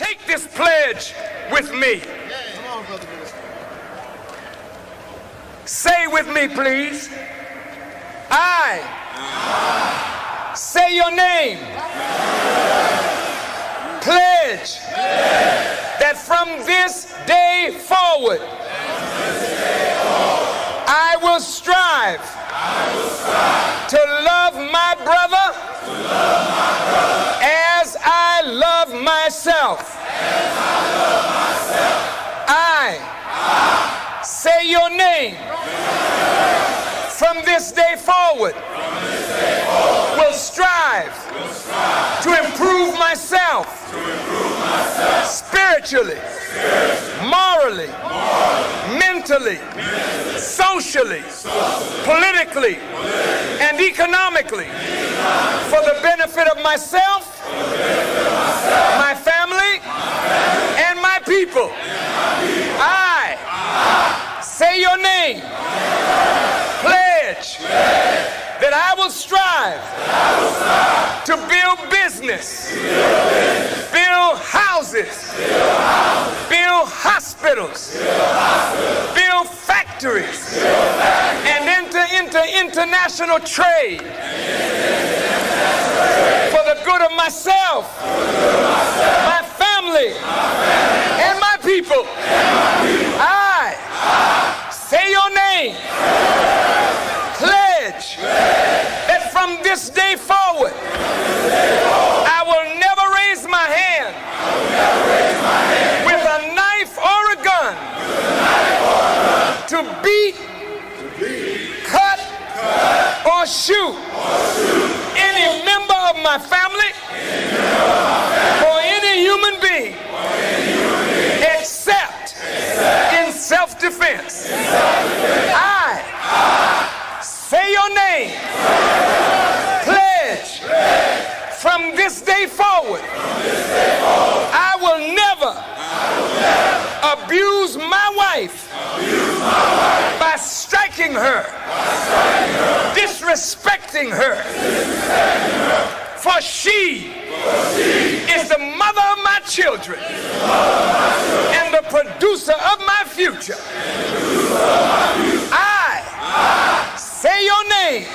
Take this pledge with me. Say with me, please. I say your name. Pledge that from this day forward, I will strive to love my brother as I love myself. I say your name. From this day forward, will strive to improve myself spiritually, morally, mentally, socially, politically, and economically for the benefit of myself, my family, and my people. I say your name. Pledge that I will strive to build business, build houses, build hospitals, build factories, and enter into international trade for the good of myself, my family, and my people. I say your name. Pledge that from this day forward, I will never raise my hand with a knife or a gun to beat, cut, or shoot any member of my family or any human being except in self-defense. I say your name. Pledge from this day forward, I will never abuse my wife by striking her, disrespecting her. For she is the mother of my children and the producer of my future. I say your name.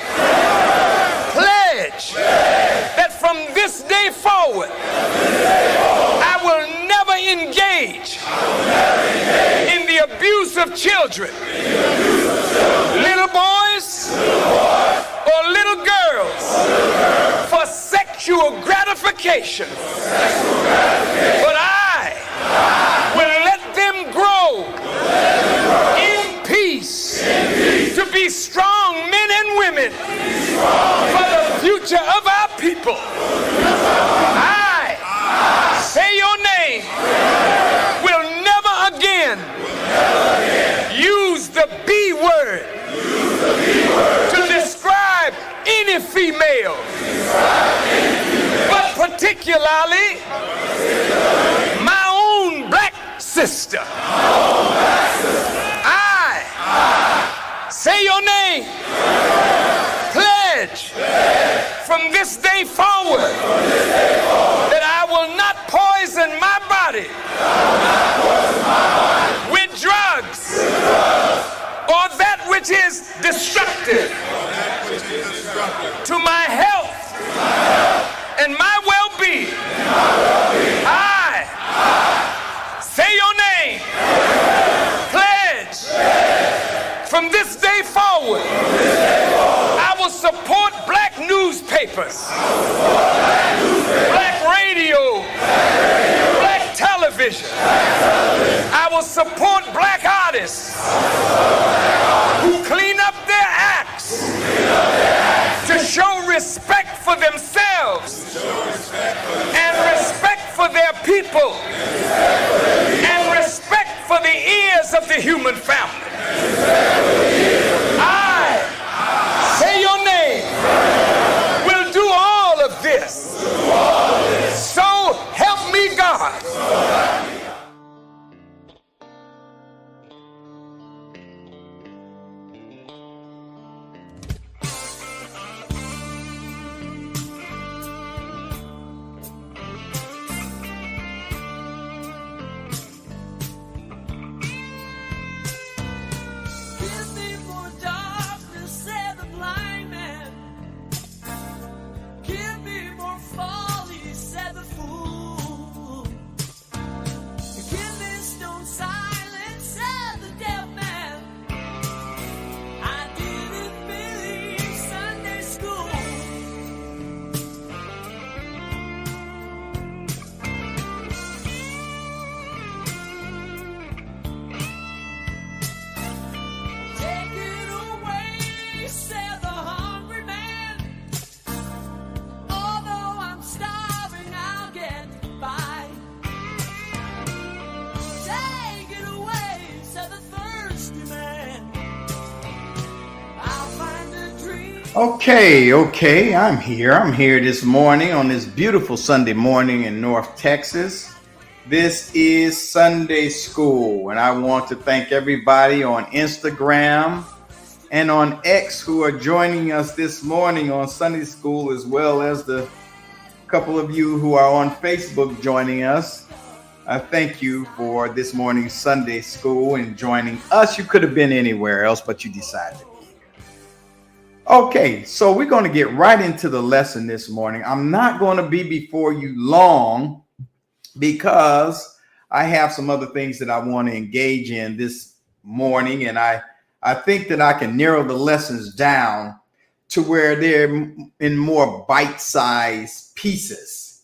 Pledge that from this day forward, I will never engage in the abuse of children, little boys or little girls, for sexual gratification. But I will let them grow in peace to be strong men and women for the future of our people. I say your name. Will never again use the B word to describe any female, but particularly my own black sister. I say your name. Pledge from this day forward that I will not poison my body with drugs or that which is destructive to my health and my well-being. I say your name. Pledge from this day forward, I will support black newspapers, black radio, black television. I will support black artists who clean up their acts to show respect for themselves and respect for their people and respect for the ears of the human family. I say your name. Will do all of this. So help me God. Okay, I'm here. I'm here this morning on this beautiful Sunday morning in North Texas. This is Sunday School, and I want to thank everybody on Instagram and on X who are joining us this morning on Sunday School, as well as the couple of you who are on Facebook joining us. I thank you for this morning's Sunday School and joining us. You could have been anywhere else, but you decided. Okay, so we're going to get right into the lesson this morning. I'm not going to be before you long because I have some other things that I want to engage in this morning, and I think that I can narrow the lessons down to where they're in more bite-sized pieces.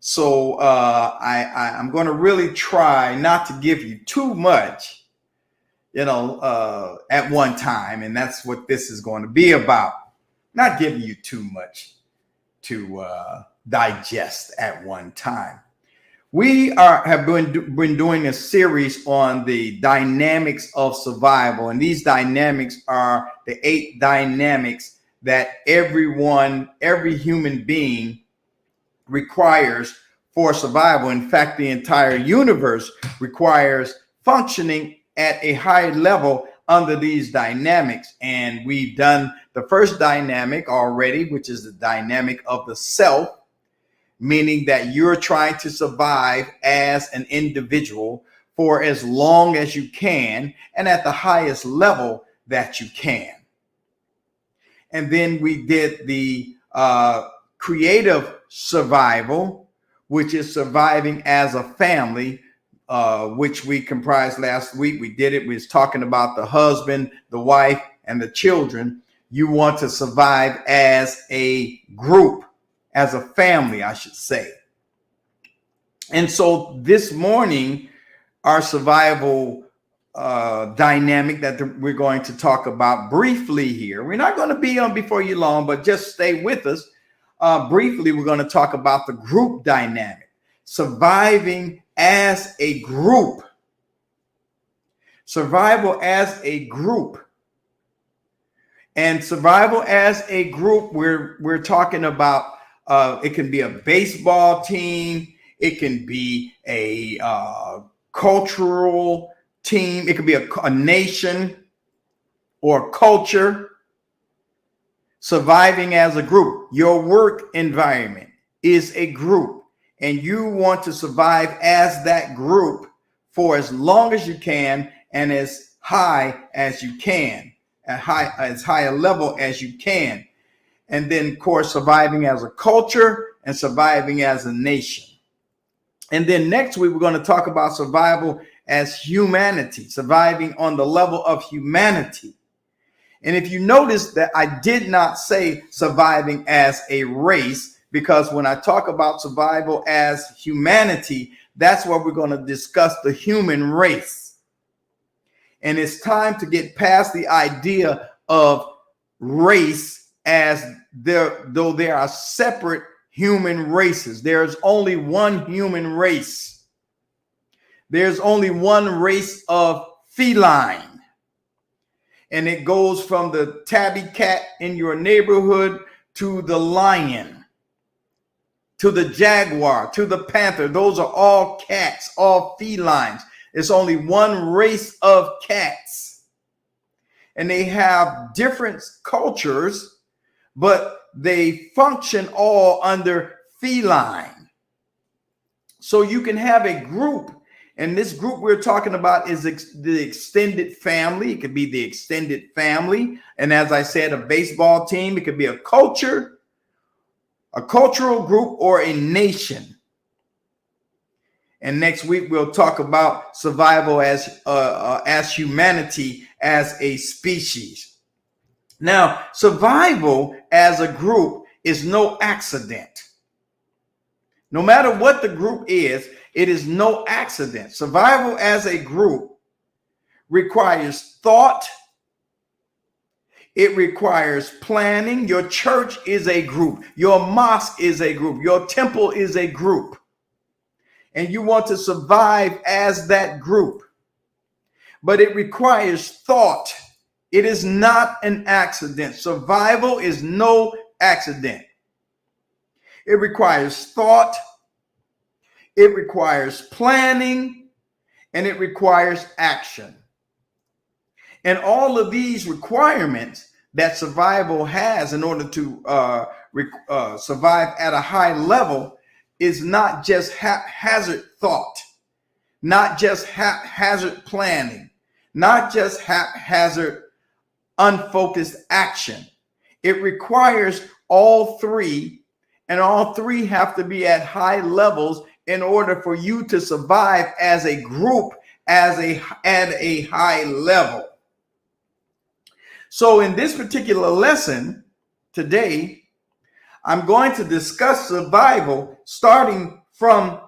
So I'm going to really try not to give you too much at one time. And that's what this is going to be about. Not giving you too much to digest at one time. We have been doing a series on the dynamics of survival. And these dynamics are the 8 dynamics that every human being requires for survival. In fact, the entire universe requires functioning at a high level under these dynamics. And we've done the first dynamic already, which is the dynamic of the self, meaning that you're trying to survive as an individual for as long as you can and at the highest level that you can. And then we did the creative survival, which is surviving as a family, which we comprised last week. We did it. We was talking about the husband, the wife, and the children. You want to survive as a group, as a family, I should say. And so this morning, our survival dynamic that we're going to talk about briefly here. We're not going to be on before you long, but just stay with us. Briefly, we're going to talk about the group dynamic, surviving as a group. Survival as a group. And survival as a group, we're talking about, it can be a baseball team, it can be a cultural team, it could be a nation or culture. Surviving as a group. Your work environment is a group. And you want to survive as that group for as long as you can and as high as you can, as high a level as you can. And then, of course, surviving as a culture and surviving as a nation. And then next week, we're going to talk about survival as humanity, surviving on the level of humanity. And if you notice that I did not say surviving as a race, because when I talk about survival as humanity, that's where we're going to discuss the human race. And it's time to get past the idea of race as though there are separate human races. There's only one human race. There's only one race of feline. And it goes from the tabby cat in your neighborhood to the lion, to the jaguar, to the panther. Those are all cats, all felines. It's only one race of cats. And they have different cultures, but they function all under feline. So you can have a group. And this group we're talking about is the extended family. It could be the extended family. And as I said, a baseball team. It could be a culture, a cultural group, or a nation. And next week, we'll talk about survival as humanity, as a species. Now, survival as a group is no accident. No matter what the group is, it is no accident. Survival as a group requires thought. It requires planning. Your church is a group. Your mosque is a group. Your temple is a group. And you want to survive as that group. But it requires thought. It is not an accident. Survival is no accident. It requires thought, it requires planning, and it requires action. And all of these requirements that survival has in order to survive at a high level is not just haphazard thought, not just haphazard planning, not just haphazard unfocused action. It requires all three, and all three have to be at high levels in order for you to survive as a group at a high level. So in this particular lesson today, I'm going to discuss survival starting from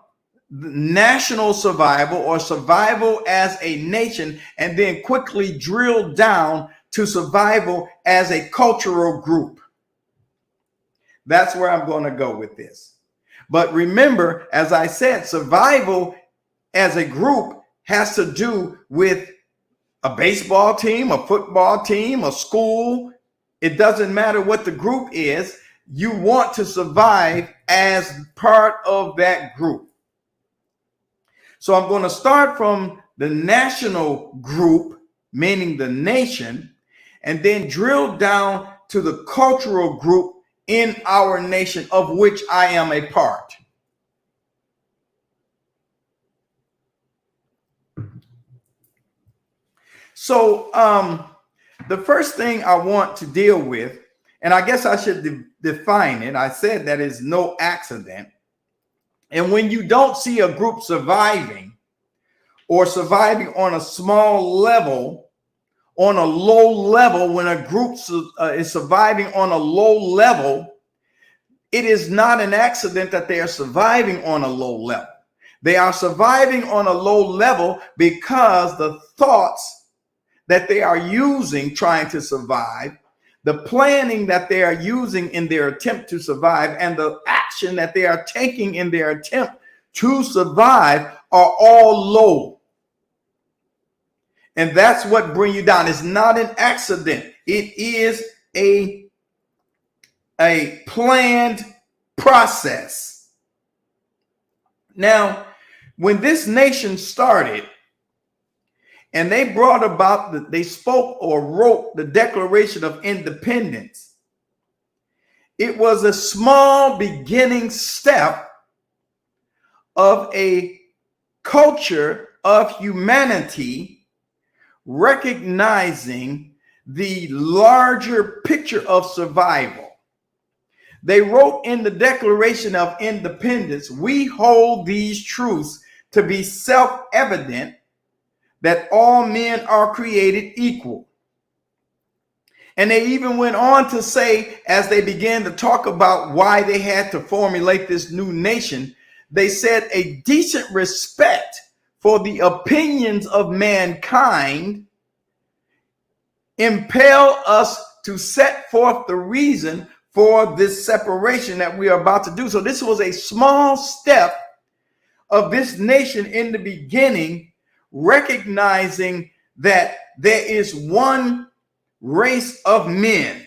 national survival or survival as a nation, and then quickly drill down to survival as a cultural group. That's where I'm going to go with this. But remember, as I said, survival as a group has to do with a baseball team, a football team, a school. It doesn't matter what the group is. You want to survive as part of that group. So I'm going to start from the national group, meaning the nation, and then drill down to the cultural group in our nation, of which I am a part. So the first thing I want to deal with, and I guess I should define it. I said that is no accident. And when you don't see a group surviving or surviving on a small level, on a low level, when a group is surviving on a low level, it is not an accident that they are surviving on a low level. They are surviving on a low level because the thoughts that they are using trying to survive, the planning that they are using in their attempt to survive, and the action that they are taking in their attempt to survive are all low. And that's what brings you down. It's not an accident. It is a planned process. Now, when this nation started, and they brought about, they spoke or wrote the Declaration of Independence, it was a small beginning step of a culture of humanity recognizing the larger picture of survival. They wrote in the Declaration of Independence, "We hold these truths to be self-evident, that all men are created equal." And they even went on to say, as they began to talk about why they had to formulate this new nation, they said a decent respect for the opinions of mankind impel us to set forth the reason for this separation that we are about to do. So this was a small step of this nation in the beginning, recognizing that there is one race of men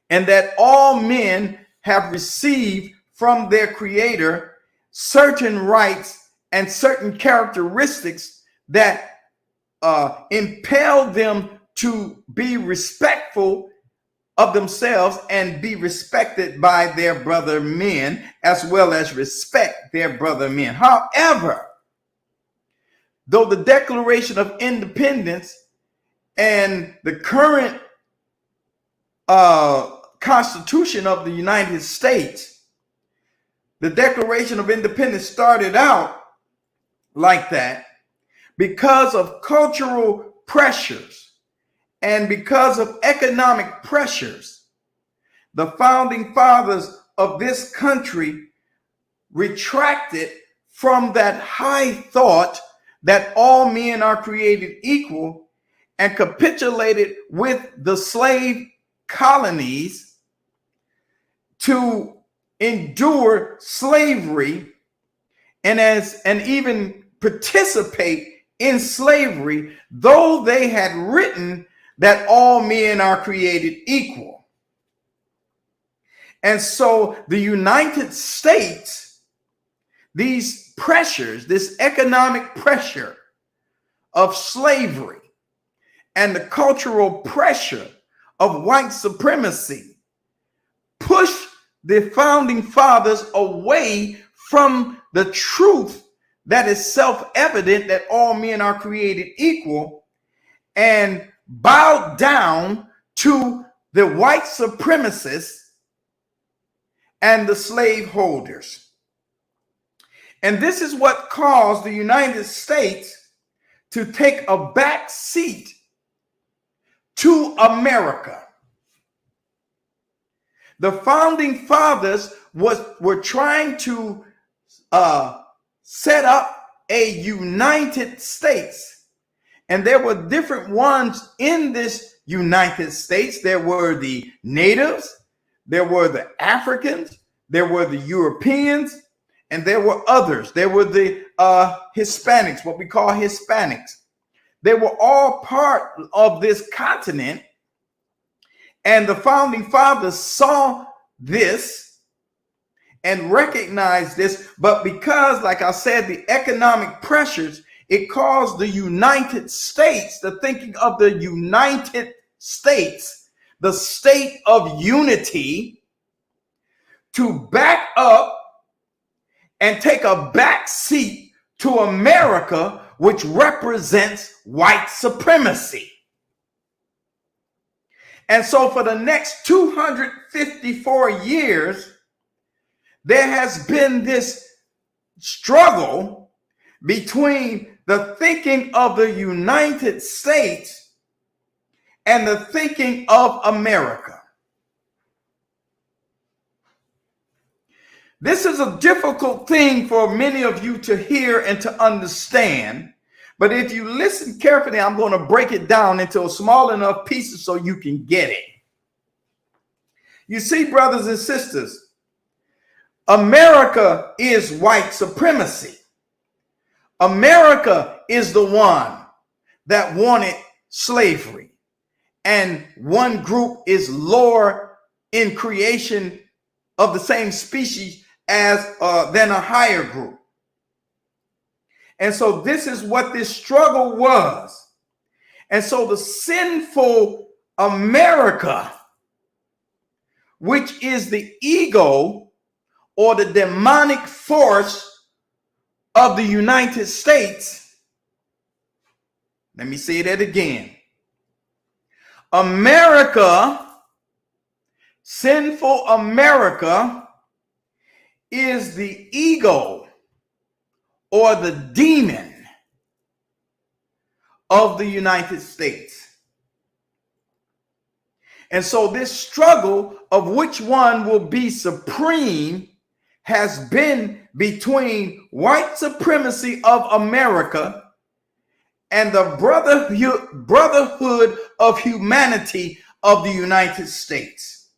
and that all men have received from their creator certain rights and certain characteristics that impel them to be respectful of themselves and be respected by their brother men, as well as respect their brother men. However, though the Declaration of Independence and the current Constitution of the United States, the Declaration of Independence started out like that because of cultural pressures and because of economic pressures. The founding fathers of this country retracted from that high thought that all men are created equal and capitulated with the slave colonies to endure slavery and even participate in slavery, though they had written that all men are created equal. And so the United States, these pressures, this economic pressure of slavery and the cultural pressure of white supremacy pushed the founding fathers away from the truth that is self-evident that all men are created equal, and bowed down to the white supremacists and the slaveholders. And this is what caused the United States to take a back seat to America. The founding fathers were trying to set up a United States. And there were different ones in this United States. There were the natives, there were the Africans, there were the Europeans, and there were others. There were the Hispanics, what we call Hispanics. They were all part of this continent. And the founding fathers saw this and recognized this. But because, like I said, the economic pressures, it caused the United States, the thinking of the United States, the state of unity, to back up and take a back seat to America, which represents white supremacy. And so for the next 254 years, there has been this struggle between the thinking of the United States and the thinking of America. This is a difficult thing for many of you to hear and to understand. But if you listen carefully, I'm going to break it down into small enough pieces so you can get it. You see, brothers and sisters, America is white supremacy. America is the one that wanted slavery. And one group is lower in creation of the same species as than a higher group. And so this is what this struggle was. And so the sinful America, which is the ego or the demonic force of the United States. Let me say that again. America, sinful America, is the ego or the demon of the United States. And so this struggle of which one will be supreme has been between white supremacy of America and the brotherhood of humanity of the United States.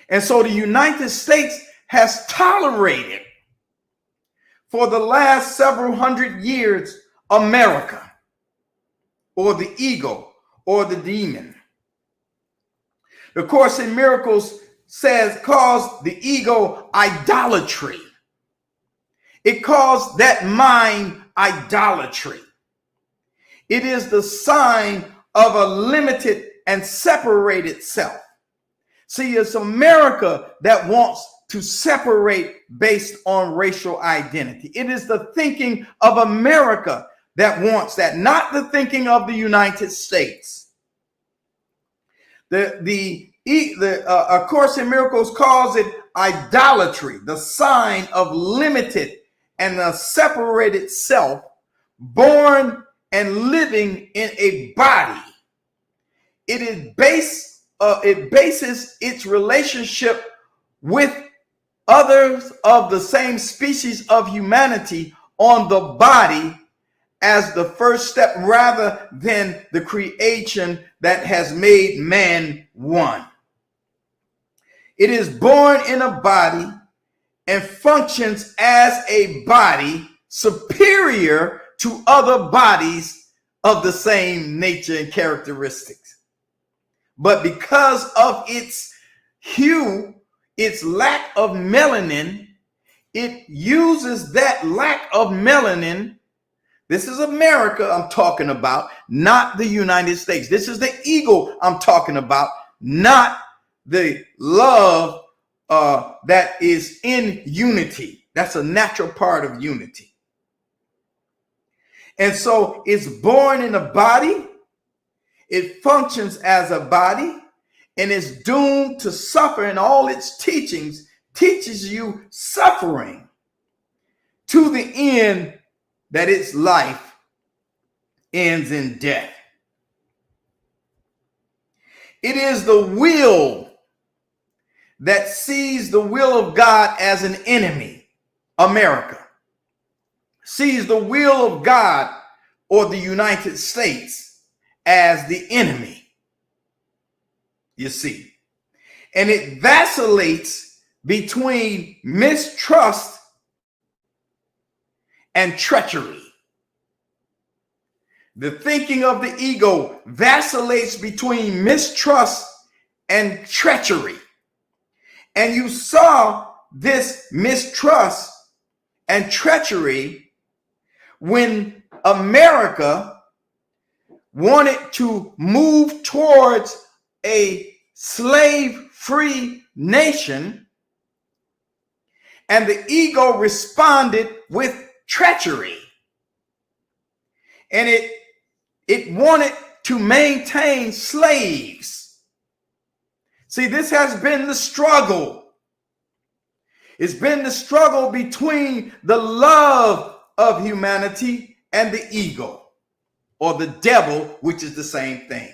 And so the United States has tolerated for the last several hundred years America, or the ego, or the demon. The Course in Miracles calls the ego idolatry. It calls that mind idolatry. It is the sign of a limited and separated self. See, it's America that wants to separate based on racial identity. It is the thinking of America that wants that, not the thinking of the United States. A Course in Miracles calls it idolatry, the sign of limited and a separated self, born and living in a body. It bases its relationship with others of the same species of humanity on the body as the first step, rather than the creation that has made man one. It is born in a body and functions as a body superior to other bodies of the same nature and characteristics. But because of its hue, its lack of melanin, it uses that lack of melanin. This is America I'm talking about, not the United States. This is the ego I'm talking about, not the love that is in unity. That's a natural part of unity. And so it's born in a body. It functions as a body and is doomed to suffer. And all its teachings teaches you suffering to the end that its life ends in death. It is the will that sees the will of God as an enemy. America sees the will of God or the United States as the enemy. You see, and it vacillates between mistrust and treachery. The thinking of the ego vacillates between mistrust and treachery. And you saw this mistrust and treachery when America wanted to move towards a slave-free nation, and the ego responded with treachery, and it wanted to maintain slaves. See, this has been the struggle. It's been the struggle between the love of humanity and the ego, or the devil, which is the same thing.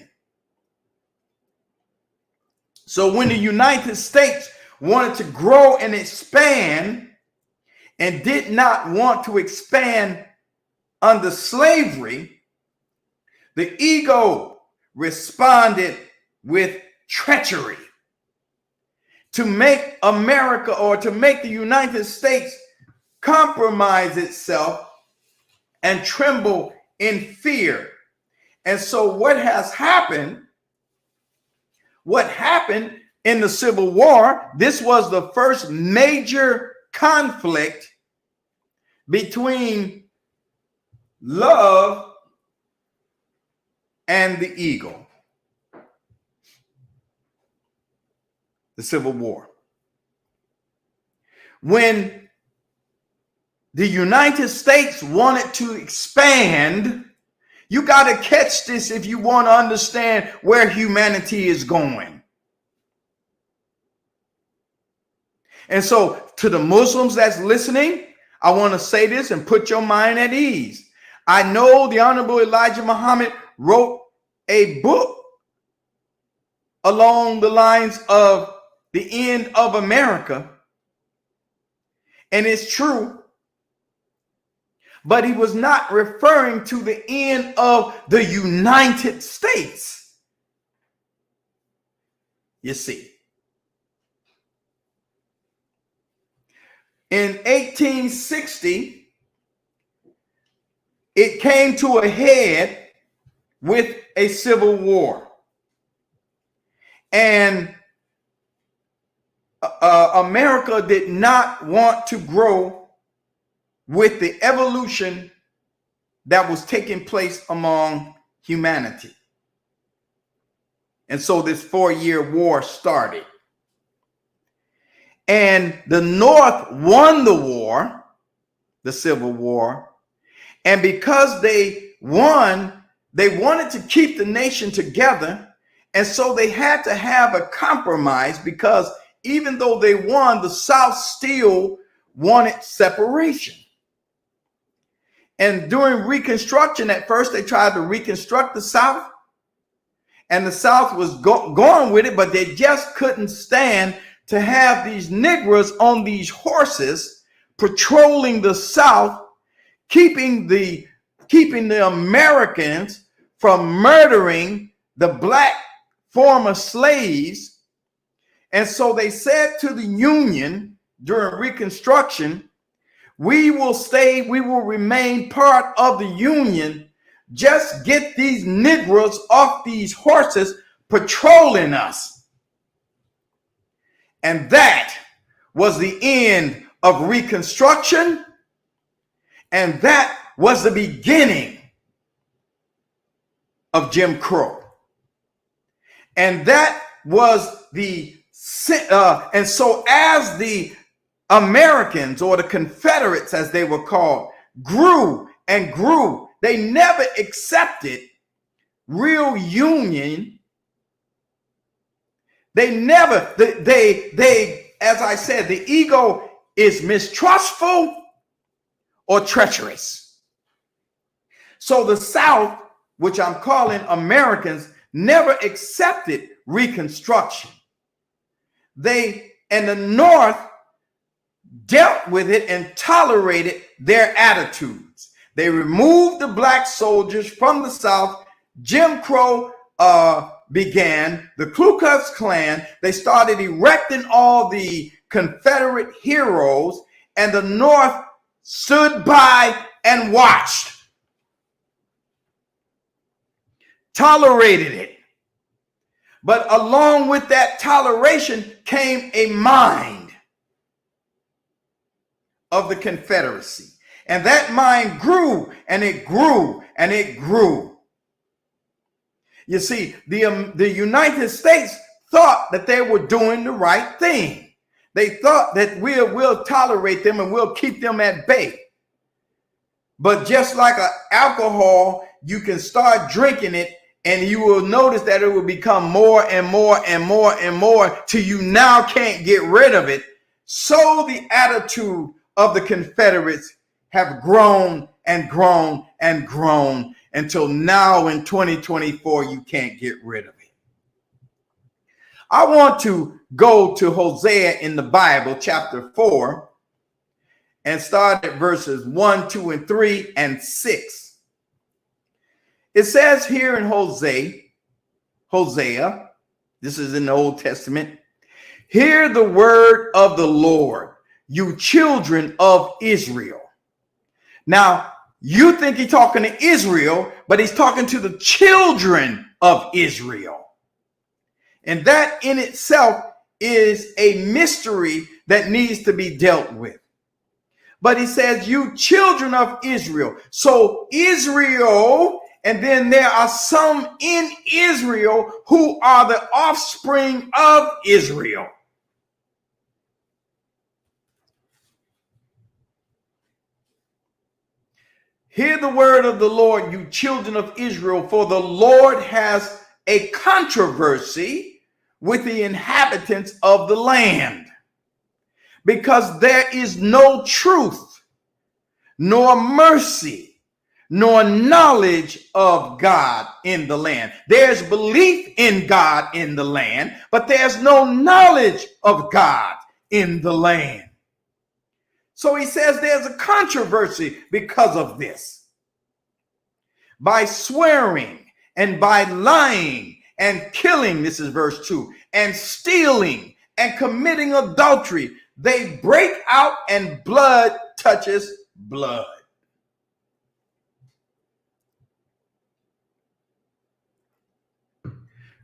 So when the United States wanted to grow and expand, and did not want to expand under slavery, the ego responded with treachery to make America, or to make the United States, compromise itself and tremble in fear. And so what happened in the Civil War, this was the first major conflict between love and the ego. The Civil War. When the United States wanted to expand, you got to catch this if you want to understand where humanity is going. And so to the Muslims that's listening, I want to say this and put your mind at ease. I know the Honorable Elijah Muhammad wrote a book along the lines of the end of America, and it's true, but he was not referring to the end of the United States. You see, in 1860, it came to a head with a civil war. And America did not want to grow with the evolution that was taking place among humanity. And so this 4-year war started. And the North won the war, the Civil War. And because they won, they wanted to keep the nation together. And so they had to have a compromise, because even though they won, the South still wanted separation. And during Reconstruction, at first they tried to reconstruct the South, and the South was going with it, but they just couldn't stand to have these Negroes on these horses patrolling the South, keeping the Americans from murdering the black former slaves. And so they said to the Union during Reconstruction, we will remain part of the Union, Just get these Negroes off these horses patrolling us. And that was the end of Reconstruction. And that was the beginning of Jim Crow. And that was and so as the Americans, or the Confederates as they were called, grew and grew, they never accepted real union. They never, as I said, the ego is mistrustful or treacherous. So the South, which I'm calling Americans, never accepted Reconstruction. And the North dealt with it and tolerated their attitudes. They removed the black soldiers from the South. Jim Crow began, the Ku Klux Klan. They started erecting all the Confederate heroes, and the North stood by and watched, tolerated it. But along with that toleration came a mind of the Confederacy. And that mind grew and it grew and it grew. You see, the United States thought that they were doing the right thing. They thought that we'll tolerate them and we'll keep them at bay. But just like alcohol, you can start drinking it and you will notice that it will become more and more and more and more till you now can't get rid of it. So the attitude of the Confederates have grown and grown and grown until now in 2024, you can't get rid of it. I want to go to Hosea in the Bible, chapter 4, and start at verses 1, 2, and 3, and 6. It says here in Hosea, this is in the Old Testament, hear the word of the Lord, you children of Israel. Now, you think he's talking to Israel, but he's talking to the children of Israel. And that in itself is a mystery that needs to be dealt with. But he says, you children of Israel. So Israel, and then there are some in Israel who are the offspring of Israel. Hear the word of the Lord, you children of Israel, for the Lord has a controversy with the inhabitants of the land, because there is no truth, nor mercy, nor knowledge of God in the land. There's belief in God in the land, but there's no knowledge of God in the land. So he says there's a controversy because of this. By swearing and by lying and killing, this is verse 2, and stealing and committing adultery, they break out and blood touches blood.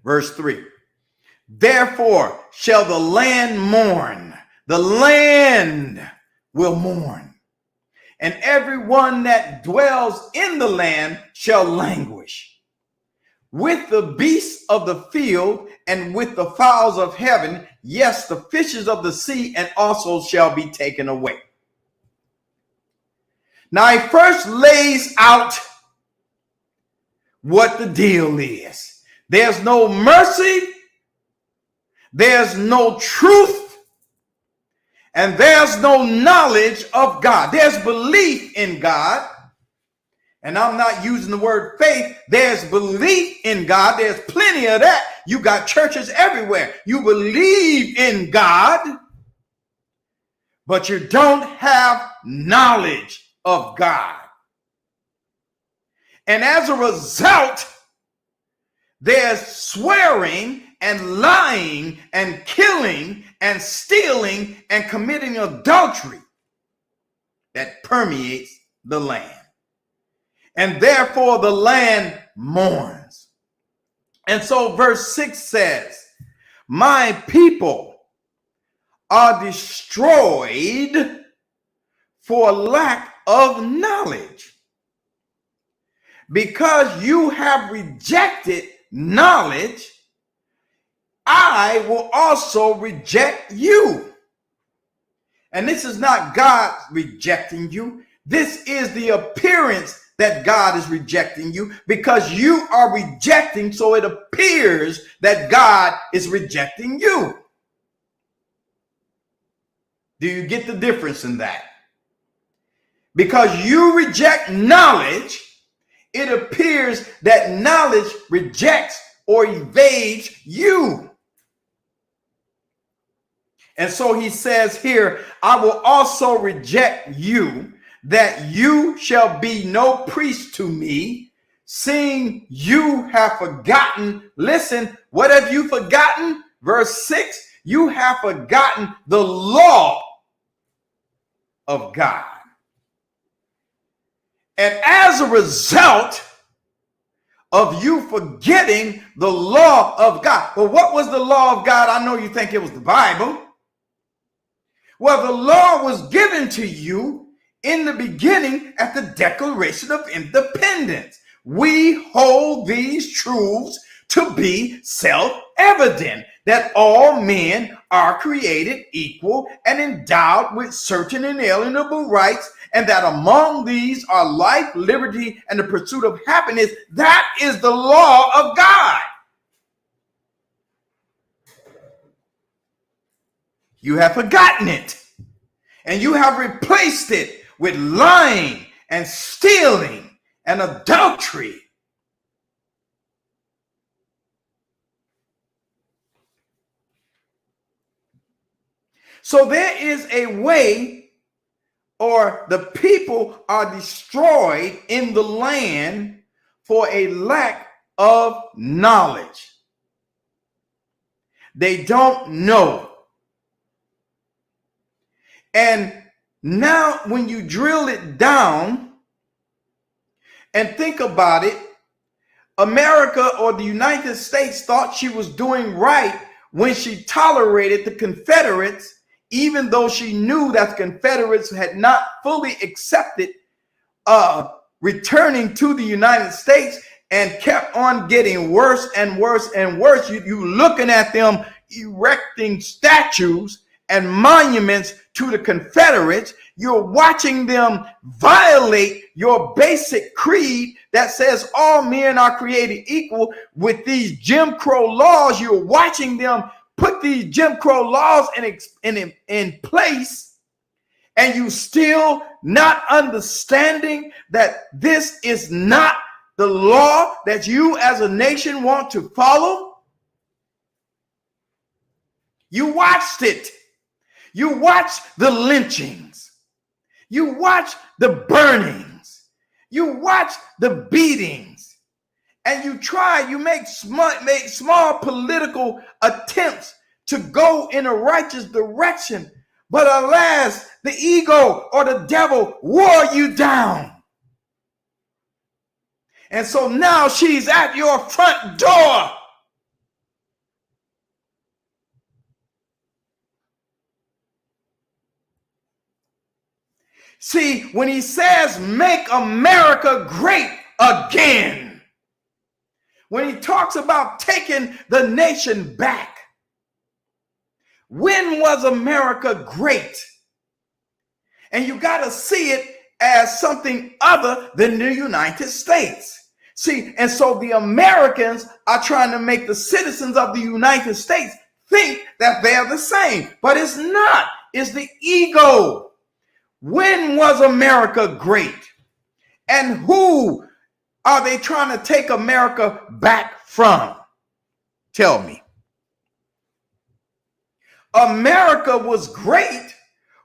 Verse 3, therefore shall the land mourn, the land will mourn, and everyone that dwells in the land shall languish. With the beasts of the field and with the fowls of heaven, yes, the fishes of the sea, and also shall be taken away. Now he first lays out what the deal is. There's no mercy, there's no truth, and there's no knowledge of God. There's belief in God. And I'm not using the word faith. There's belief in God. There's plenty of that. You got churches everywhere. You believe in God, but you don't have knowledge of God. And as a result, there's swearing and lying and killing and stealing and committing adultery that permeates the land. and therefore the land mourns. And so verse 6 says, my people are destroyed for lack of knowledge. Because you have rejected knowledge, I will also reject you. And this is not God rejecting you. This is the appearance that God is rejecting you, because you are rejecting, so it appears that God is rejecting you. Do you get the difference in that? Because you reject knowledge, it appears that knowledge rejects or evades you. And so he says here, I will also reject you, that you shall be no priest to me, seeing you have forgotten. Listen, what have you forgotten? Verse 6, you have forgotten the law of God. And as a result of you forgetting the law of God. Well, what was the law of God? I know you think it was the Bible. Well, the law was given to you in the beginning at the Declaration of Independence. We hold these truths to be self-evident, that all men are created equal and endowed with certain inalienable rights, and that among these are life, liberty, and the pursuit of happiness. That is the law of God. You have forgotten it, and you have replaced it with lying and stealing and adultery. So there is a way, or the people are destroyed in the land for a lack of knowledge. They don't know. And now when you drill it down and think about it, America, or the United States, thought she was doing right when she tolerated the Confederates, even though she knew that the Confederates had not fully accepted returning to the United States, and kept on getting worse and worse and worse. You looking at them erecting statues and monuments to the Confederates. You're watching them violate your basic creed that says all men are created equal with these Jim Crow laws. You're watching them put these Jim Crow laws in place, and you still not understanding that this is not the law that you as a nation want to follow. You watched it. You watched the lynchings. You watched the burnings. You watched the beatings. And you make small political attempts to go in a righteous direction. But alas, the ego or the devil wore you down. And so now she's at your front door. See, when he says, make America great again, when he talks about taking the nation back, when was America great? And you got to see it as something other than the United States. See, and so the Americans are trying to make the citizens of the United States think that they're the same, but it's not. It's the ego. When was America great? And who are they trying to take America back from? Tell me. America was great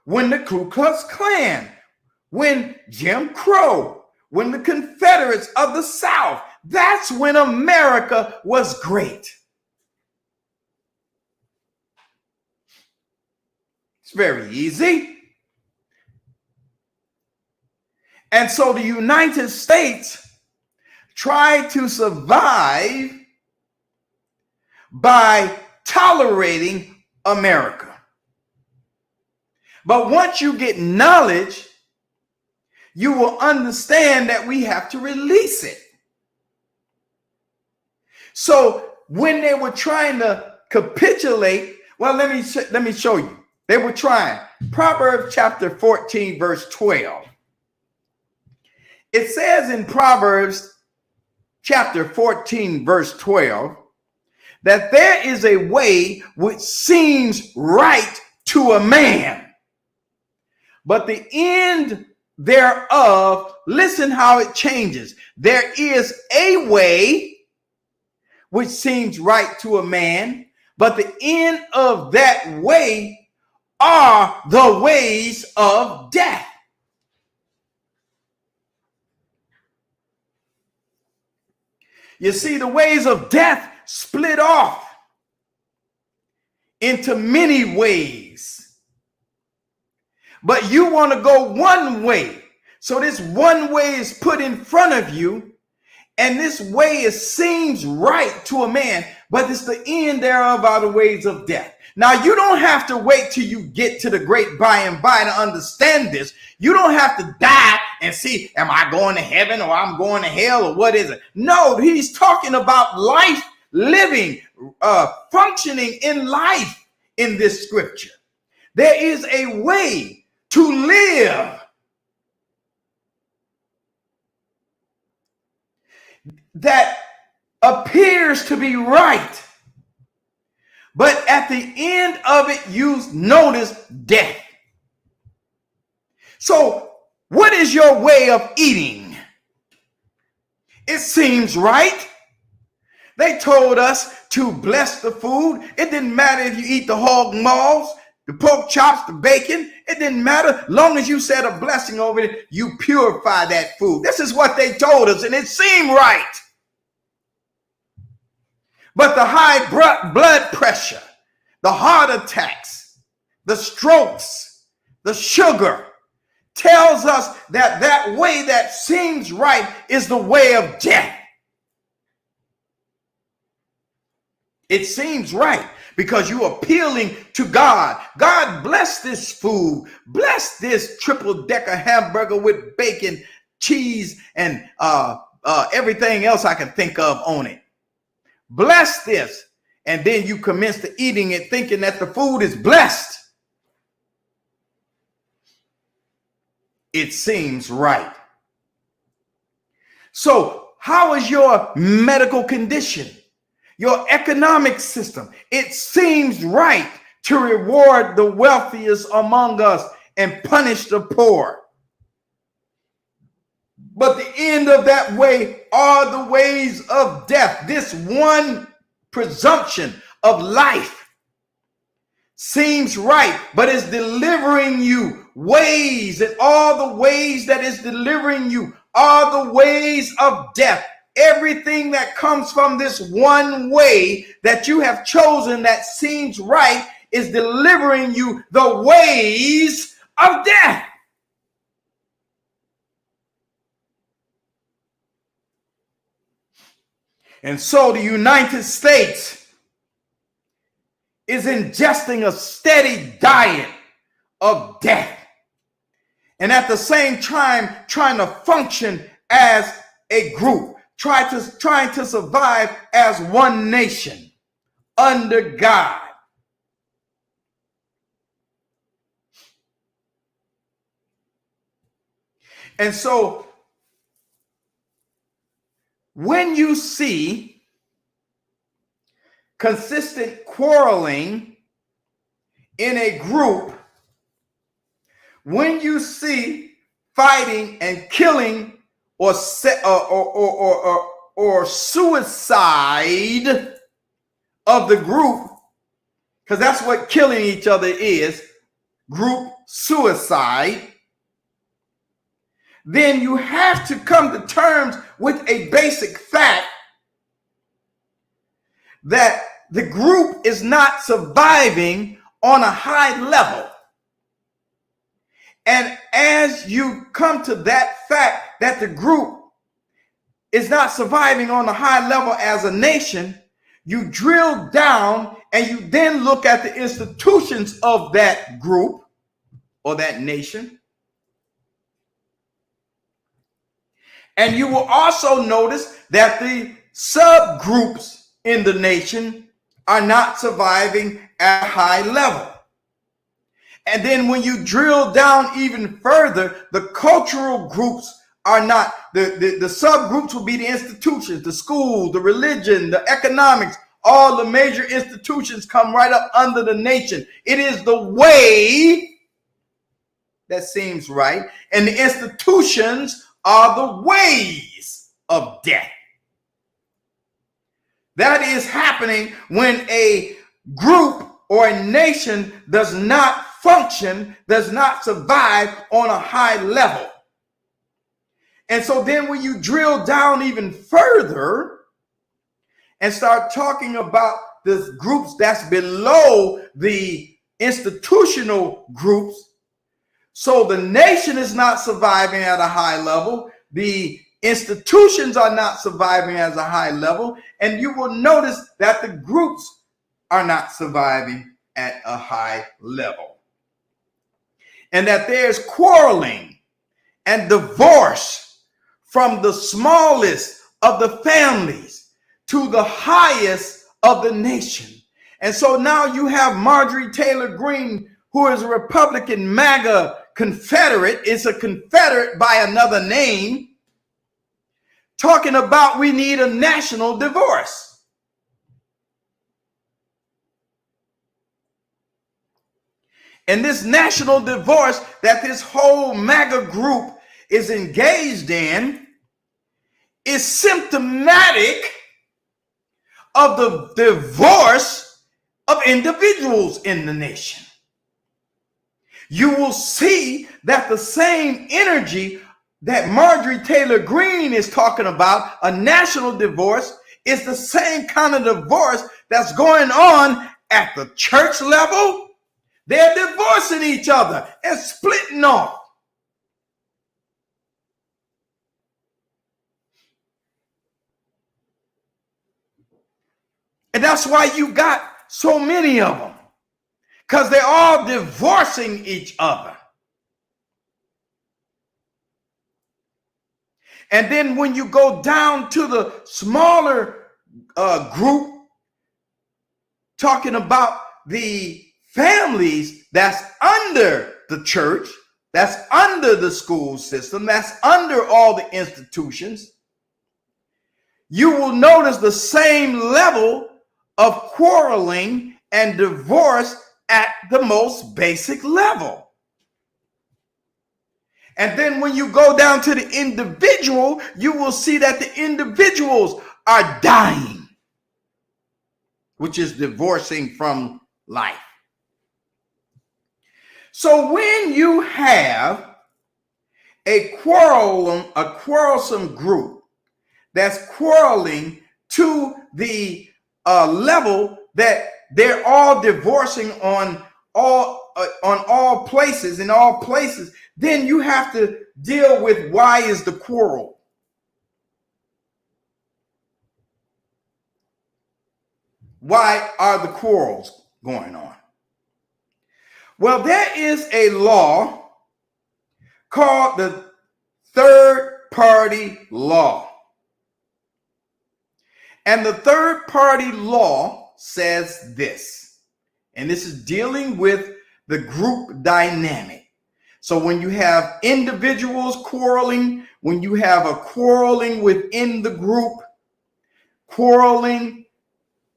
when the Ku Klux Klan, when Jim Crow, when the Confederates of the South, that's when America was great. It's very easy. And so the United States try to survive by tolerating America. But once you get knowledge, you will understand that we have to release it. So when they were trying to capitulate, well, let me show you. They were trying. Proverbs chapter 14, verse 12. It says in Proverbs chapter 14, verse 12, that there is a way which seems right to a man, but the end thereof, listen how it changes. There is a way which seems right to a man, but the end of that way are the ways of death. You see, the ways of death split off into many ways. But you want to go one way. So this one way is put in front of you, and this way seems right to a man, but it's the end thereof are the ways of death. Now, you don't have to wait till you get to the great by and by to understand this. You don't have to die and see, am I going to heaven or I'm going to hell or what is it? No, he's talking about life, living, functioning in life in this scripture. There is a way to live that appears to be right, but at the end of it, you notice death. So, what is your way of eating? It seems right. They told us to bless the food. It didn't matter if you eat the hog maws, the pork chops, the bacon. It didn't matter. Long as you said a blessing over it, you purify that food. This is what they told us, and it seemed right. But the high blood pressure, the heart attacks, the strokes, the sugar tells us that that way that seems right is the way of death. It seems right because you're appealing to God. God, bless this food. Bless this triple-decker hamburger with bacon, cheese, and everything else I can think of on it. Bless this. And then you commence to eating it thinking that the food is blessed. It seems right. So how is your medical condition? Your economic system? It seems right to reward the wealthiest among us and punish the poor. But the end of that way are the ways of death. This one presumption of life seems right, but it's delivering you ways, and all the ways that is delivering you are the ways of death. Everything that comes from this one way that you have chosen that seems right is delivering you the ways of death. And so the United States is ingesting a steady diet of death, and at the same time trying to function as a group, trying to survive as one nation under God. And so when you see consistent quarreling in a group, when you see fighting and killing or suicide of the group, because that's what killing each other is, group suicide, then you have to come to terms with a basic fact that the group is not surviving on a high level. And as you come to that fact that the group is not surviving on a high level as a nation, you drill down and you then look at the institutions of that group or that nation. And you will also notice that the subgroups in the nation are not surviving at a high level. And then when you drill down even further, the cultural groups are not, the subgroups will be the institutions, the school, the religion, the economics, all the major institutions come right up under the nation. It is the way that seems right, and the institutions are the ways of death. That is happening when a group or a nation does not function, does not survive on a high level. And so then when you drill down even further and start talking about the groups that's below the institutional groups, so the nation is not surviving at a high level, the institutions are not surviving at a high level, and you will notice that the groups are not surviving at a high level. And that there's quarreling and divorce from the smallest of the families to the highest of the nation. And so now you have Marjorie Taylor Greene, who is a Republican MAGA Confederate, is a Confederate by another name, talking about we need a national divorce. And this national divorce that this whole MAGA group is engaged in is symptomatic of the divorce of individuals in the nation. You will see that the same energy that Marjorie Taylor Greene is talking about, a national divorce, is the same kind of divorce that's going on at the church level. They're divorcing each other and splitting off. And that's why you got so many of them, because they're all divorcing each other. And then when you go down to the smaller group, talking about the families that's under the church, that's under the school system, that's under all the institutions, you will notice the same level of quarreling and divorce at the most basic level. And then when you go down to the individual, you will see that the individuals are dying, which is divorcing from life. So when you have a quarrelsome group that's quarreling to the level that they're all divorcing on all places, in all places, then you have to deal with why is the quarrel. Why are the quarrels going on? Well, there is a law called the third party law. And the third party law says this, and this is dealing with the group dynamic. So when you have individuals quarreling, when you have a quarreling within the group, quarreling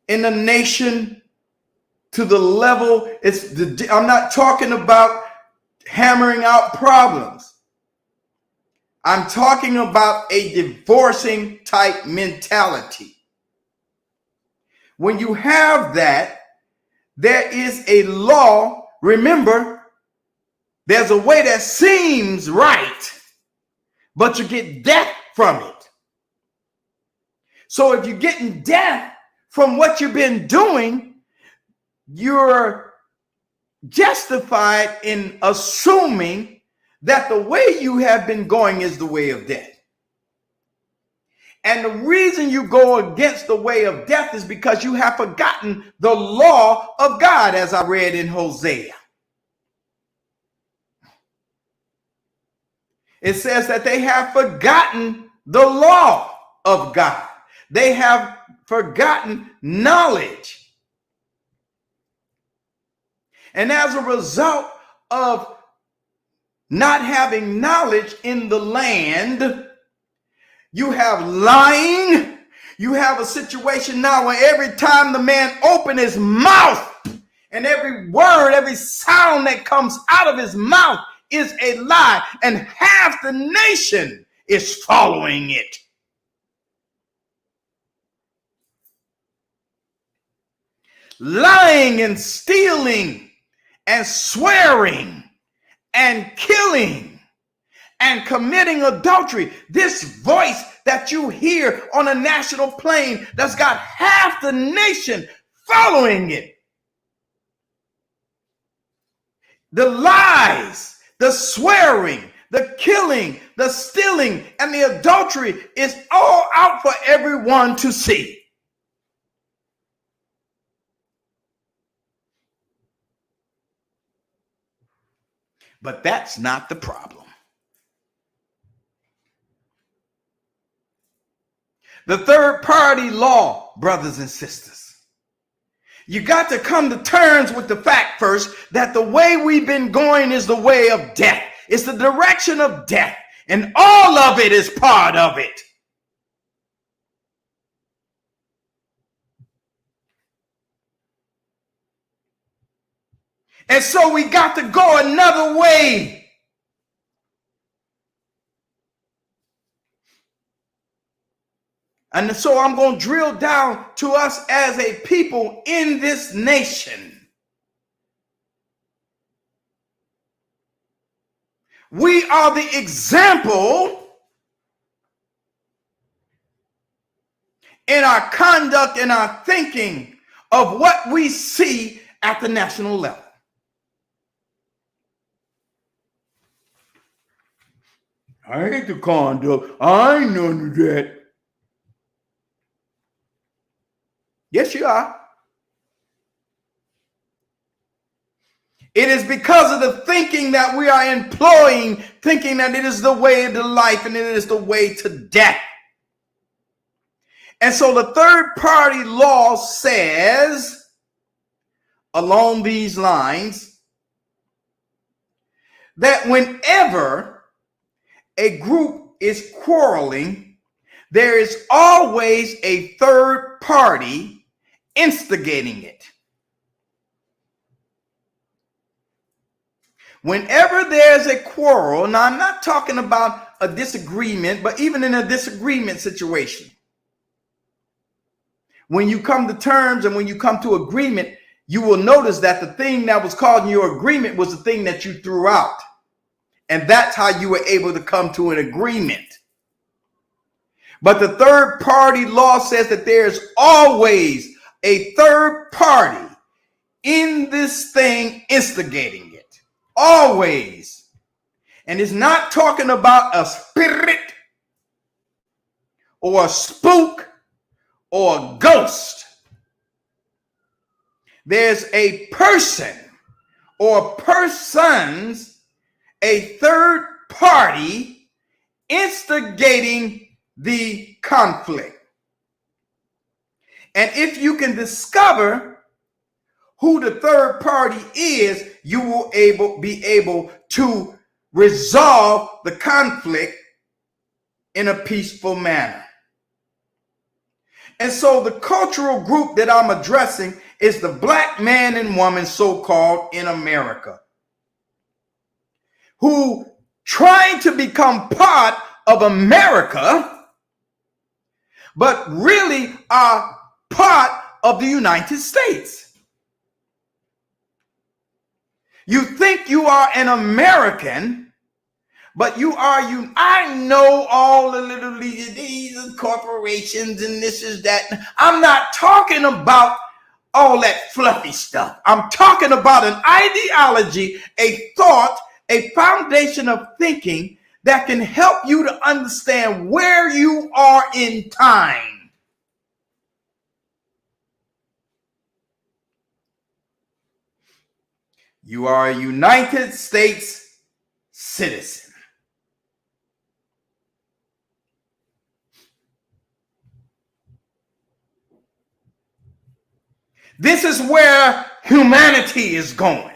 in the nation to the level, I'm not talking about hammering out problems. I'm talking about a divorcing type mentality. When you have that, there is a law. Remember, there's a way that seems right, but you get death from it. So if you're getting death from what you've been doing, you're justified in assuming that the way you have been going is the way of death. And the reason you go against the way of death is because you have forgotten the law of God, as I read in Hosea. It says that they have forgotten the law of God. They have forgotten knowledge. And as a result of not having knowledge in the land, you have lying. You have a situation now where every time the man opens his mouth and every word, every sound that comes out of his mouth is a lie, and half the nation is following it. Lying and stealing and swearing and killing and committing adultery. This voice that you hear on a national plane that's got half the nation following it. The lies, the swearing, the killing, the stealing, and the adultery is all out for everyone to see. But that's not the problem. The third party law, brothers and sisters. You got to come to terms with the fact first that the way we've been going is the way of death. It's the direction of death, and all of it is part of it. And so we got to go another way. And so I'm going to drill down to us as a people in this nation. We are the example in our conduct and our thinking of what we see at the national level. I ain't the conduct. I ain't none of that. Yes, you are. It is because of the thinking that we are employing, thinking that it is the way to life and it is the way to death. And so the third party law says, along these lines, that whenever a group is quarreling, there is always a third party instigating it. Whenever there's a quarrel, now I'm not talking about a disagreement, but even in a disagreement situation, when you come to terms and when you come to agreement, you will notice that the thing that was causing your agreement was the thing that you threw out. And that's how you were able to come to an agreement. But the third party law says that there's always a third party in this thing instigating it. Always. And it's not talking about a spirit or a spook or a ghost. There's a person or persons, a third party instigating the conflict. And if you can discover who the third party is, you will be able to resolve the conflict in a peaceful manner. And so the cultural group that I'm addressing is the black man and woman, so-called, in America, who trying to become part of America, but really are part of the United States. You think you are an American, but you are I know all the little these corporations and this is that. I'm not talking about all that fluffy stuff. I'm talking about an ideology, a thought, a foundation of thinking that can help you to understand where you are in time. You are a United States citizen. This is where humanity is going.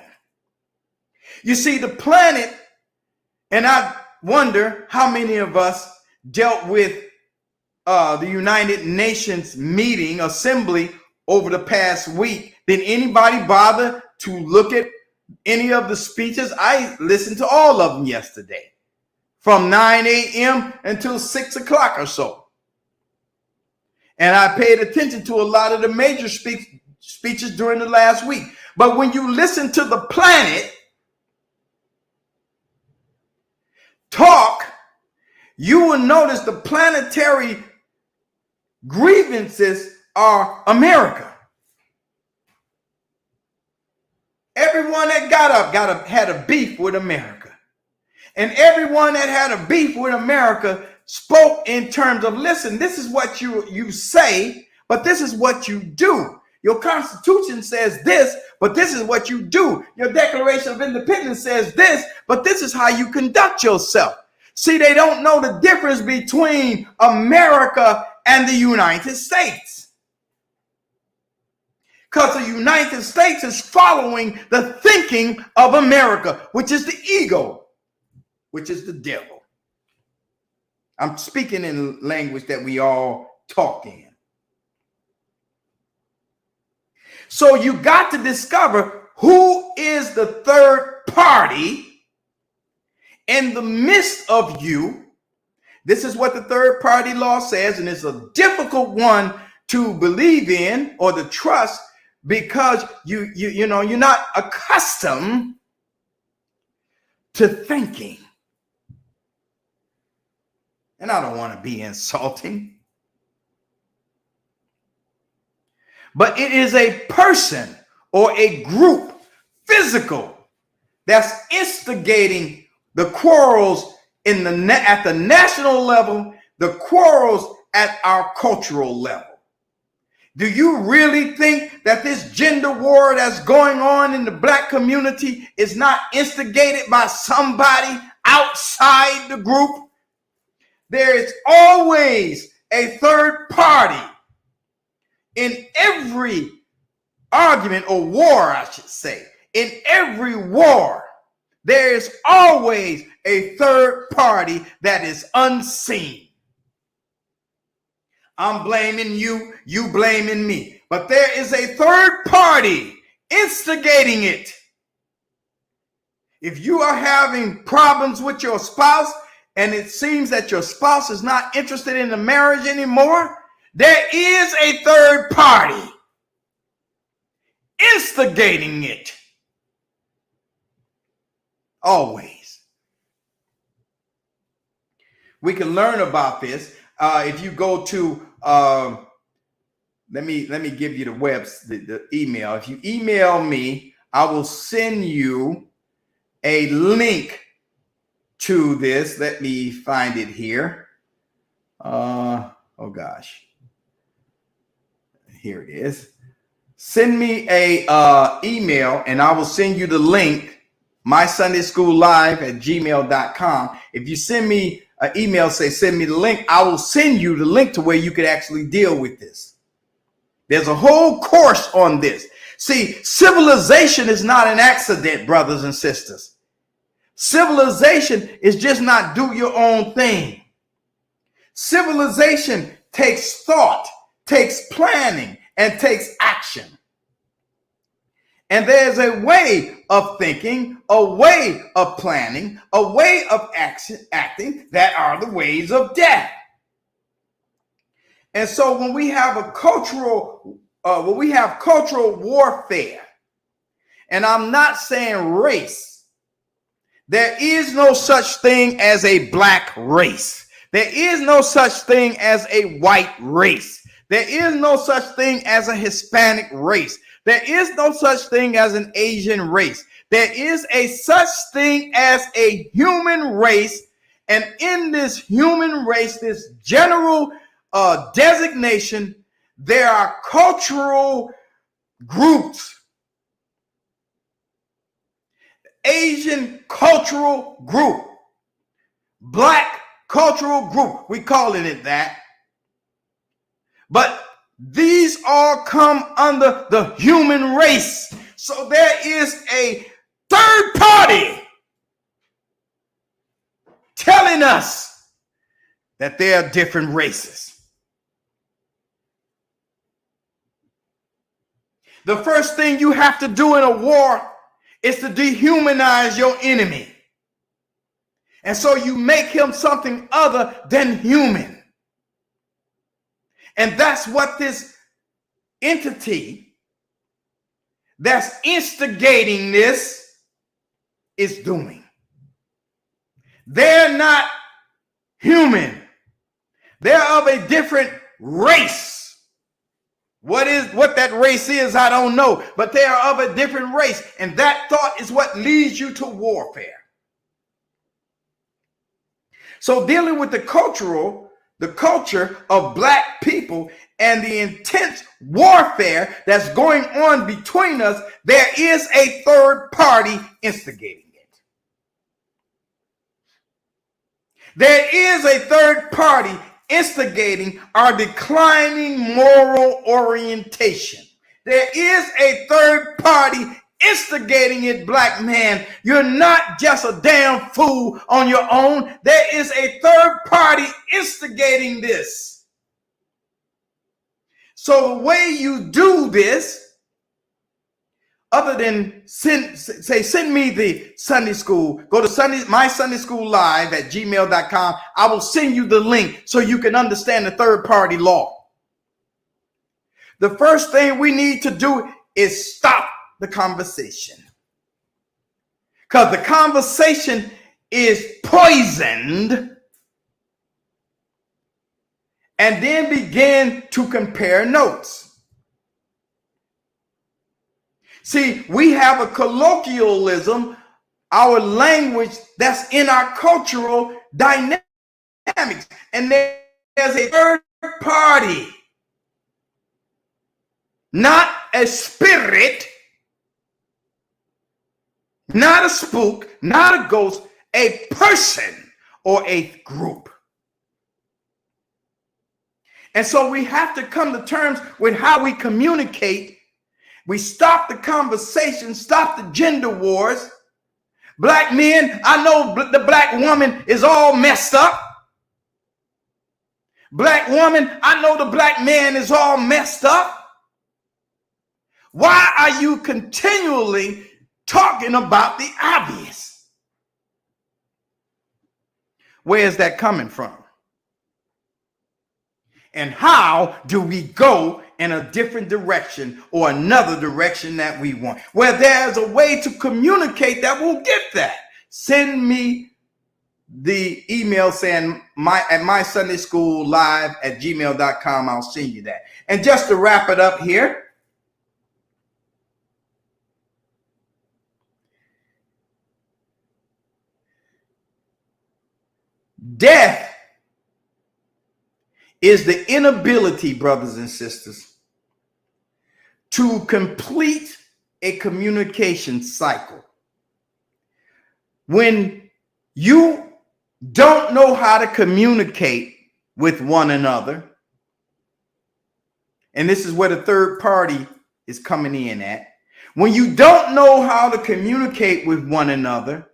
You see, the planet, and I wonder how many of us dealt with the United Nations meeting, assembly over the past week. Did anybody bother to look at any of the speeches? I listened to all of them yesterday from 9 a.m. until 6 o'clock or so. And I paid attention to a lot of the major speeches during the last week. But when you listen to the planet talk, you will notice the planetary grievances are America. Everyone that got up had a beef with America. And everyone that had a beef with America spoke in terms of, listen, this is what you say, but this is what you do. Your Constitution says this, but this is what you do. Your Declaration of Independence says this, but this is how you conduct yourself. See, they don't know the difference between America and the United States. Because the United States is following the thinking of America, which is the ego, which is the devil. I'm speaking in language that we all talk in. So you got to discover who is the third party in the midst of you. This is what the third party law says, and it's a difficult one to believe in or to trust because you're not accustomed to thinking. And I don't want to be insulting, but it is a person or a group, physical, that's instigating the quarrels at the national level, the quarrels at our cultural level. Do you really think that this gender war that's going on in the black community is not instigated by somebody outside the group? There is always a third party in every argument or war, I should say. In every war, there is always a third party that is unseen. I'm blaming you, you blaming me. But there is a third party instigating it. If you are having problems with your spouse and it seems that your spouse is not interested in the marriage anymore, there is a third party instigating it. Always. We can learn about this if you go to let me give you the email. If you email me, I will send you a link to this. Let me find it here. Oh gosh, here it is. Send me a email, and I will send you the link. MySundaySchoolLive@gmail.com. If you send me an email, send me the link, I will send you the link to where you could actually deal with this. There's a whole course on this. See, civilization is not an accident, brothers and sisters. Civilization is just not do your own thing. Civilization takes thought, takes planning, and takes action. And there's a way of thinking, a way of planning, a way of acting that are the ways of death. And so when we have cultural warfare, and I'm not saying race, there is no such thing as a black race. There is no such thing as a white race. There is no such thing as a Hispanic race. There is no such thing as an Asian race. There is a such thing as a human race, And in this human race, this general designation, there are cultural groups. Asian cultural group, Black cultural group, we calling it that. But these all come under the human race. So there is a third party telling us that there are different races. The first thing you have to do in a war is to dehumanize your enemy. And so you make him something other than human. And that's what this entity that's instigating this is doing. They're not human. They're of a different race. What that race is, I don't know, but they are of a different race. And that thought is what leads you to warfare. So dealing with the culture of Black people and the intense warfare that's going on between us, there is a third party instigating it. There is a third party instigating our declining moral orientation. There is a third party instigating it, Black man. You're not just a damn fool on your own. There is a third party instigating this. So the way you do this, other than send me the Sunday school, go to my Sunday school live at gmail.com. I will send you the link so you can understand the third party law. The first thing we need to do is stop the conversation, because the conversation is poisoned, and then begin to compare notes. See, we have a colloquialism, our language that's in our cultural dynamics, and there's a third party, not a spirit, not a spook, not a ghost, a person or a group. And so we have to come to terms with how we communicate. We stop the conversation, stop the gender wars. Black men, I know the Black woman is all messed up. Black woman, I know the Black man is all messed up. Why are you continually talking about the obvious? Where is that coming from? And how do we go in a different direction or another direction that we want? Where there's a way to communicate that will get that. Send me the email saying at my Sunday school live at gmail.com. I'll send you that. And just to wrap it up here, death is the inability, brothers and sisters, to complete a communication cycle. When you don't know how to communicate with one another, and this is where the third party is coming in at. When you don't know how to communicate with one another,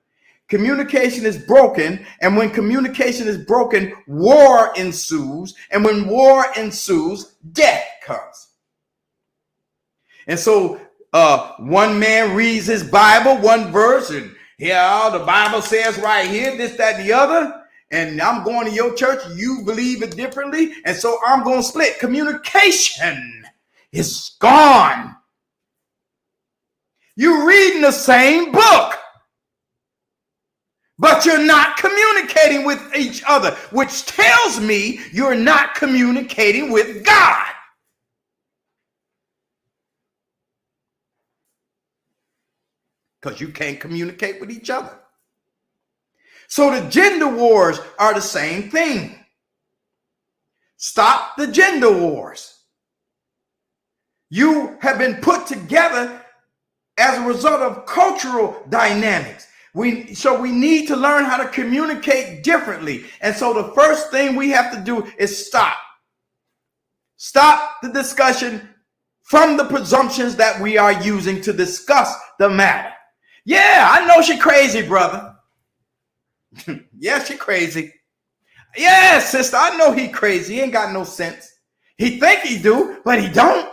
communication is broken, and when communication is broken, war ensues, and when war ensues, death comes. And so one man reads his Bible, one verse, and here the Bible says right here, this, that, and the other, and I'm going to your church, you believe it differently, and so I'm going to split. Communication is gone. You're reading the same book, but you're not communicating with each other, which tells me you're not communicating with God. Because you can't communicate with each other. So the gender wars are the same thing. Stop the gender wars. You have been put together as a result of cultural dynamics. So we need to learn how to communicate differently. And so the first thing we have to do is stop. Stop the discussion from the presumptions that we are using to discuss the matter. Yeah, I know she crazy, brother. Yeah, she crazy. Yeah, sister, I know he crazy. He ain't got no sense. He think he do, but he don't.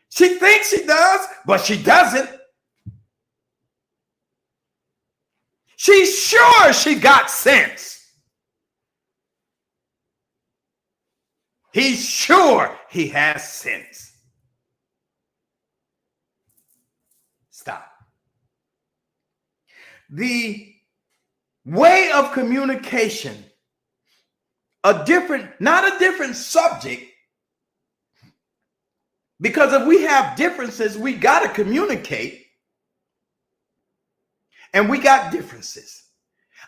She thinks she does, but she doesn't. She's sure she got sense. He's sure he has sense. Stop. The way of communication, not a different subject, because if we have differences, we got to communicate, and we got differences.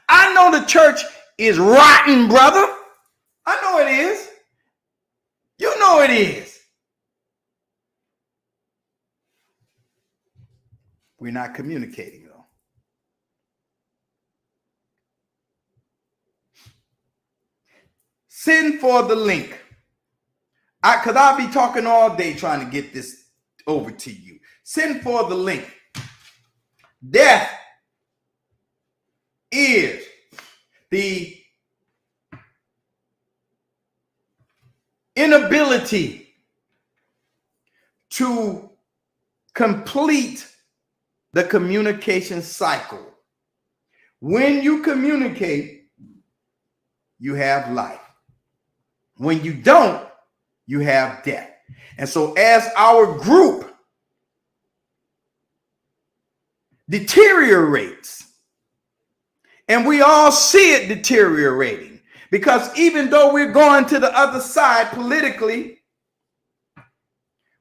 I know the church is rotten, brother. I know it is. You know it is. We're not communicating, though. Send for the link. Because I'll be talking all day trying to get this over to you. Send for the link. Death is the inability to complete the communication cycle. When you communicate, you have life. When you don't, you have death. And so as our group deteriorates, and we all see it deteriorating, because even though we're going to the other side politically,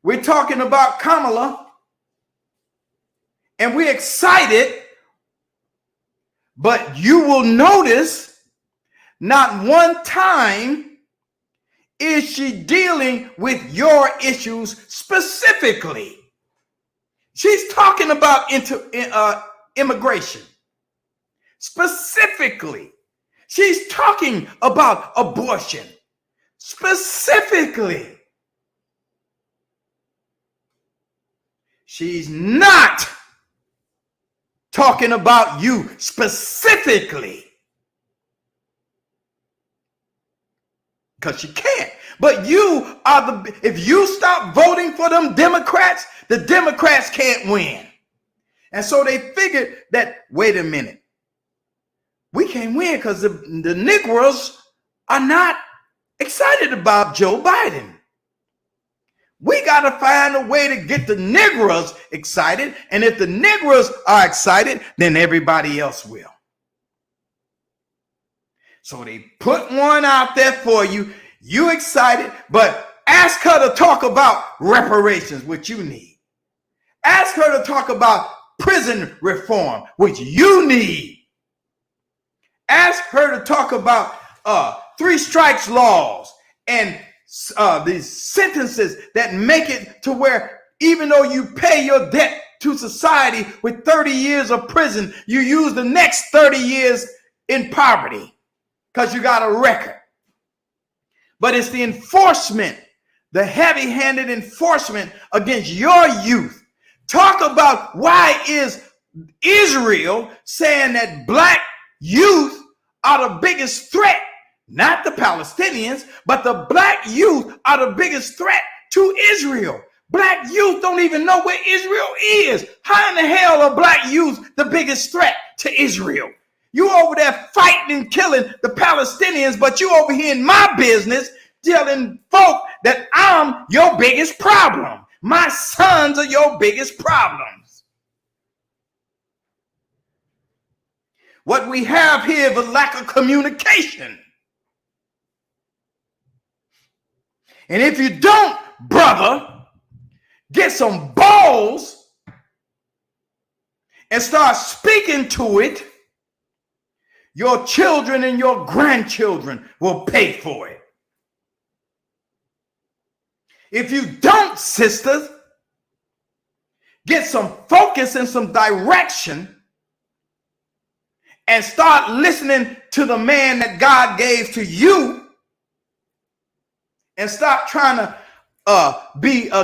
we're talking about Kamala, and we're excited, but you will notice not one time is she dealing with your issues specifically. She's talking about immigration. Specifically. She's talking about abortion. Specifically. She's not talking about you specifically. Because she can't. But you are if you stop voting for them Democrats, the Democrats can't win. And so they figured that, wait a minute, we can't win because the Negroes are not excited about Joe Biden. We got to find a way to get the Negroes excited. And if the Negroes are excited, then everybody else will. So they put one out there for you. You excited, but ask her to talk about reparations, which you need. Ask her to talk about prison reform, which you need. Ask her to talk about 3 strikes laws and these sentences that make it to where even though you pay your debt to society with 30 years of prison, you use the next 30 years in poverty because you got a record. But it's the enforcement, the heavy-handed enforcement against your youth. Talk about why is Israel saying that black youth are the biggest threat, not the Palestinians, but the black youth are the biggest threat to Israel. Black youth don't even know where Israel is. How in the hell are black youth the biggest threat to Israel? You over there fighting and killing the Palestinians, but you over here in my business telling folk that I'm your biggest problem. My sons are your biggest problems. What we have here is a lack of communication. And if you don't, brother, get some balls and start speaking to it, Your children and your grandchildren will pay for it. If you don't, sisters, get some focus and some direction and start listening to the man that God gave to you, and stop trying to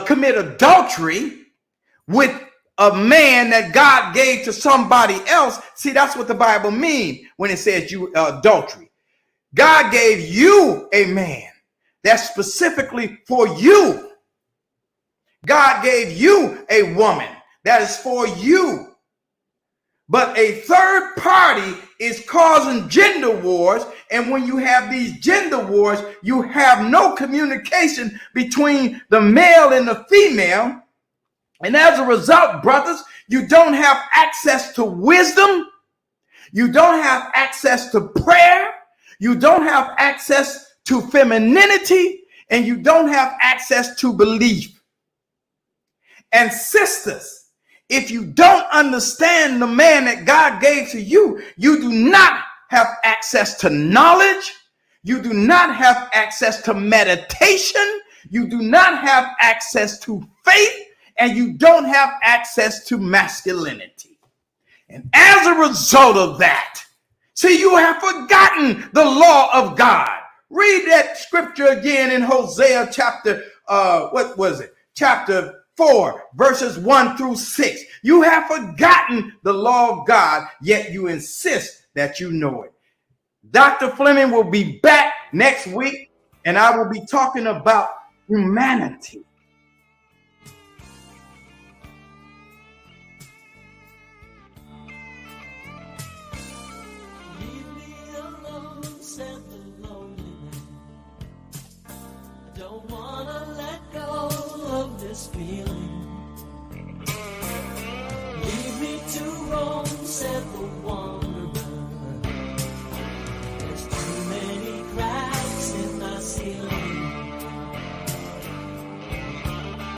commit adultery with a man that God gave to somebody else. See, that's what the Bible means when it says you adultery. God gave you a man that's specifically for you. God gave you a woman that is for you. But a third party is causing gender wars. And when you have these gender wars, you have no communication between the male and the female. And as a result, brothers, you don't have access to wisdom. You don't have access to prayer. You don't have access to femininity. And you don't have access to belief. And sisters, if you don't understand the man that God gave to you, you do not have access to knowledge. You do not have access to meditation. You do not have access to faith. And you don't have access to masculinity. And as a result of that, see, you have forgotten the law of God. Read that scripture again in Hosea chapter, Chapter 4, verses 1 through 6. You have forgotten the law of God, yet you insist that you know it. Dr. Fleming will be back next week, and I will be talking about humanity. Leave me alone, said the lonely man. I don't wanna let go of this feeling. Leave me to roam, said the one.